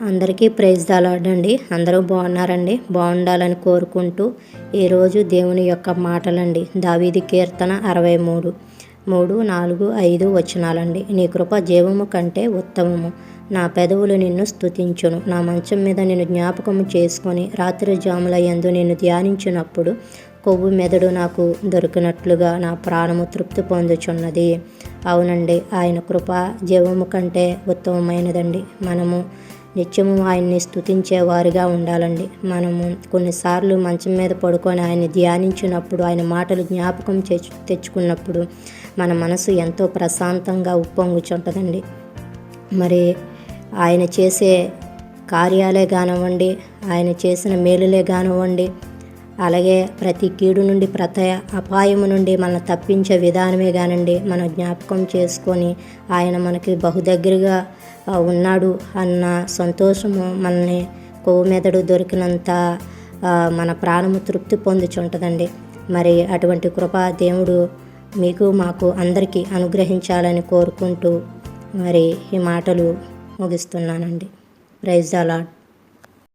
అందరికీ praise the lord అండి. అందరూ బాగున్నారండి. బాగుండాలని కోరుకుంటూ ఈరోజు దేవుని యొక్క మాటలండి. దావీదు కీర్తన 63 3, 4, 5 వచనాలండి. నీ కృప జీవము కంటే ఉత్తమము, నా పెదవులు నిన్ను స్తుతించును. నా మంచం మీద నిన్ను జ్ఞాపకము చేసుకొని రాత్రి జాముల యందు నిన్ను ధ్యానించినప్పుడు కొవ్వు మెదడు నాకు దొరికినట్లుగా నా ప్రాణము తృప్తి పొందుచున్నది. అవునండి, ఆయన కృప జీవము కంటే ఉత్తమమైనదండి. మనము నిత్యము ఆయన్ని స్తుతించేవారిగా ఉండాలండి. మనము కొన్నిసార్లు మంచం మీద పడుకొని ఆయన్ని ధ్యానించినప్పుడు, ఆయన మాటలు జ్ఞాపకం తెచ్చుకున్నప్పుడు మన మనసు ఎంతో ప్రశాంతంగా ఉప్పొంగుచుంటుందండి. మరి ఆయన చేసే కార్యాలే కానివ్వండి, ఆయన చేసిన మేలులే కానివ్వండి, అలాగే ప్రతి కీడు నుండి, ప్రతి అపాయము నుండి మనల్ని తప్పించే విధానమే కానండి మనం జ్ఞాపకం చేసుకొని ఆయన మనకి బహుదగ్గరగా ఉన్నాడు అన్న సంతోషము మనల్ని కొవ్వు మెదడు దొరికినంత మన ప్రాణము తృప్తి పొందుచుంటుందండి. మరి అటువంటి కృప దేవుడు మీకు మాకు అందరికీ అనుగ్రహించాలని కోరుకుంటూ మరి ఈ మాటలు ముగిస్తున్నానండి. Praise the lord.